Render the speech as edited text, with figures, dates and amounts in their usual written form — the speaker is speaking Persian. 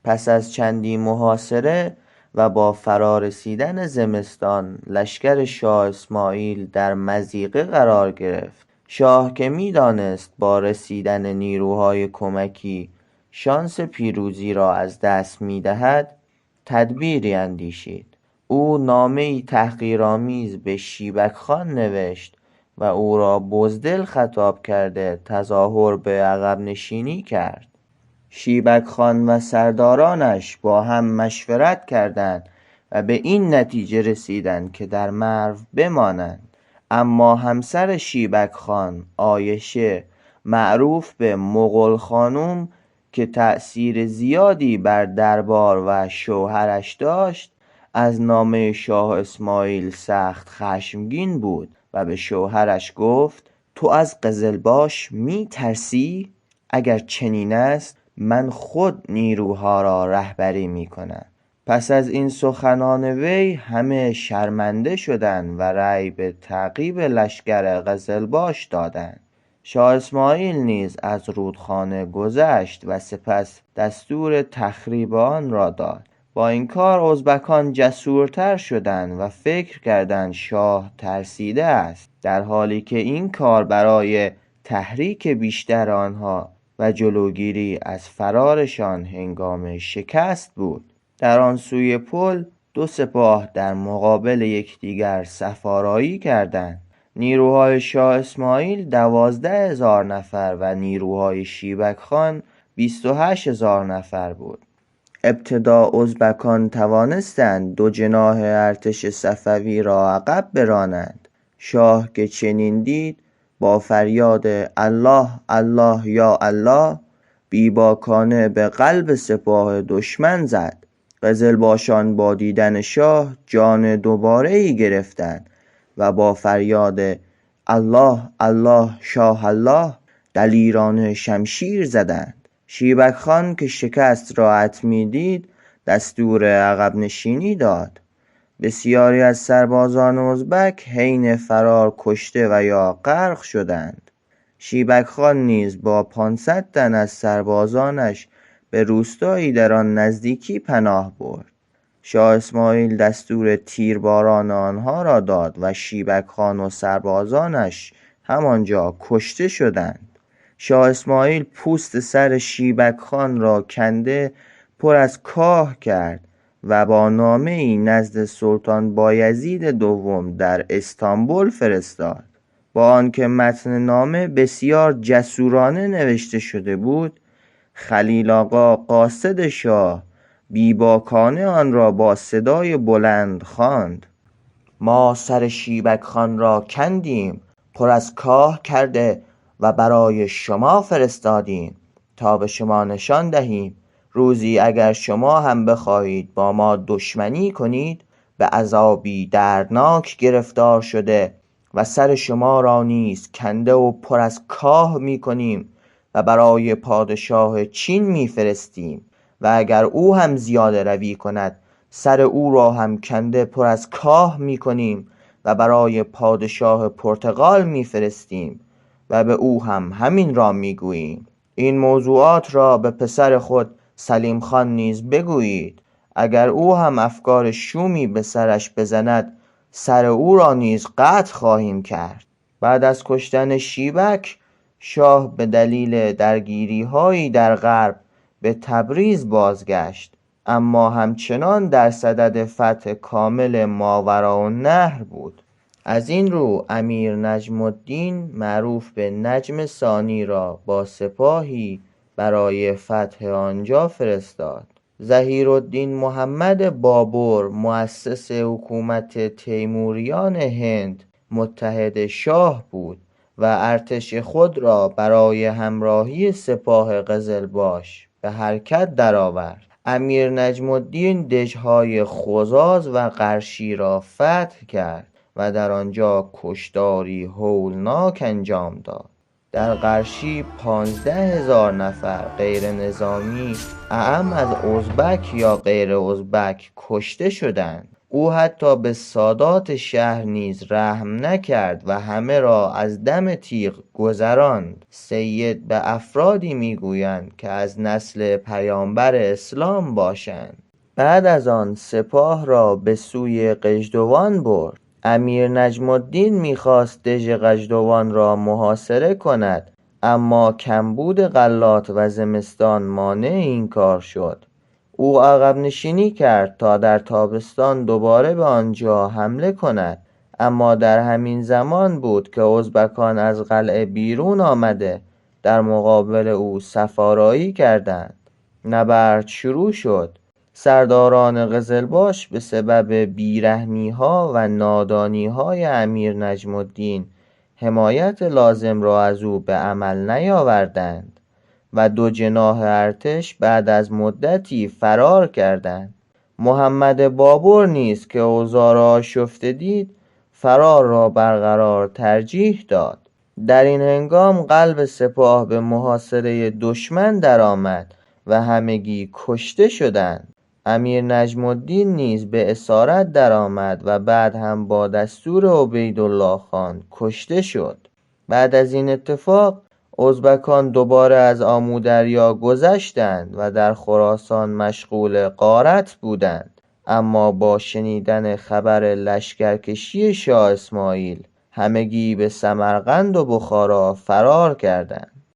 پس از چندی محاصره و با فرارسیدن زمستان لشکر شاه اسماعیل در مضیقه قرار گرفت. شاه که می‌دانست با رسیدن نیروهای کمکی شانس پیروزی را از دست می‌دهد، تدبیری اندیشید. او نامه‌ای تحقیرآمیز به شیبک خان نوشت و او را بزدل خطاب کرده تظاهر به عقب نشینی کرد. شیبک خان و سردارانش با هم مشورت کردند و به این نتیجه رسیدند که در مرو بمانند. اما همسر شیبک خان، عایشه، معروف به مغل خانم که تأثیر زیادی بر دربار و شوهرش داشت، از نامه شاه اسماعیل سخت خشمگین بود و به شوهرش گفت: تو از قزلباش می ترسی؟ اگر چنین است من خود نیروها را رهبری می کنم. پس از این سخنان وی همه شرمنده شدند و رأی به تعقیب لشکر قزلباش دادند. شاه اسماعیل نیز از رودخانه گذشت و سپس دستور تخریب آن را داد. با این کار ازبکان جسورتر شدند و فکر کردند شاه ترسیده است، در حالی که این کار برای تحریک بیشتر آنها و جلوگیری از فرارشان هنگام شکست بود. در آن سوی پل دو سپاه در مقابل یکدیگر صف آرایی کردند. نیروهای شاه اسماعیل 12,000 نفر و نیروهای شیبک خان 28,000 نفر بود. ابتدا ازبکان توانستند دو جناح ارتش صفوی را عقب برانند. شاه که چنین دید با فریاد الله الله یا الله بیباکانه به قلب سپاه دشمن زد. قزلباشان با دیدن شاه جان دوباره‌ای گرفتند و با فریاد الله الله شاه الله دلیران شمشیر زدند. شیبک خان که شکست را حتمی دید دستور عقب نشینی داد. بسیاری از سربازان ازبک حین فرار کشته و یا غرق شدند. شیبک خان نیز با 500 تن از سربازانش به روستایی در آن نزدیکی پناه برد. شاه اسماعیل دستور تیرباران آنها را داد و شیبک خان و سربازانش همانجا کشته شدند. شاه اسماعیل پوست سر شیبک خان را کنده پر از کاه کرد و با نامه‌ای نزد سلطان بایزید دوم در استانبول فرستاد. با آنکه متن نامه بسیار جسورانه نوشته شده بود، خلیل آقا قاصد شاه بیباکانه آن را با صدای بلند خواند: ما سر شیبک خان را کندیم، پر از کاه کرده و برای شما فرستادیم تا به شما نشان دهیم روزی اگر شما هم بخواهید با ما دشمنی کنید به عذابی دردناک گرفتار شده و سر شما را نیز کنده و پر از کاه می کنیم و برای پادشاه چین می فرستیم و اگر او هم زیاده روی کند سر او را هم کنده پر از کاه می کنیم و برای پادشاه پرتغال می فرستیم و به او هم همین را می گوییم. این موضوعات را به پسر خود سلیم خان نیز بگویید. اگر او هم افکار شومی به سرش بزند سر او را نیز قطع خواهیم کرد. بعد از کشتن شیبک شاه به دلیل درگیری هایی در غرب به تبریز بازگشت، اما همچنان در صدد فتح کامل ماوراءالنهر بود. از این رو امیر نجم الدین معروف به نجم ثانی را با سپاهی برای فتح آنجا فرستاد. ظهیرالدین محمد بابر مؤسس حکومت تیموریان هند متحد شاه بود و ارتش خود را برای همراهی سپاه قزلباش به حرکت درآورد. امیر نجم الدین دژهای خزاز و قرشی را فتح کرد و در آنجا کشتاری هولناک انجام داد. در قرشی 15,000 نفر غیر نظامی اعم از ازبک یا غیر ازبک کشته شدند. او حتی به سادات شهر نیز رحم نکرد و همه را از دم تیغ گذراند. سید به افرادی میگویند که از نسل پیامبر اسلام باشند. بعد از آن سپاه را به سوی قژدوان برد. امیر نجم الدین میخواست دژ قژدوان را محاصره کند، اما کمبود غلات و زمستان مانع این کار شد. او عقب نشینی کرد تا در تابستان دوباره به آنجا حمله کند، اما در همین زمان بود که ازبکان از قلعه بیرون آمده در مقابل او صف‌آرایی کردند. نبرد شروع شد. سرداران قزلباش به سبب بیرحمی‌ها و نادانی‌های امیر نجم الدین حمایت لازم را از او به عمل نیاوردند و دو جناح ارتش بعد از مدتی فرار کردند. محمد بابر نیز که اوضاع را آشفته دید، فرار را برقرار ترجیح داد. در این هنگام قلب سپاه به محاصره دشمن درآمد و همگی کشته شدند. امیر نجم الدین نیز به اسارت درآمد و بعد هم با دستور عبیدالله خان کشته شد. بعد از این اتفاق ازبکان دوباره از آمودریا گذشتند و در خراسان مشغول غارت بودند، اما با شنیدن خبر لشکرکشی شاه اسماعیل همگی به سمرقند و بخارا فرار کردند.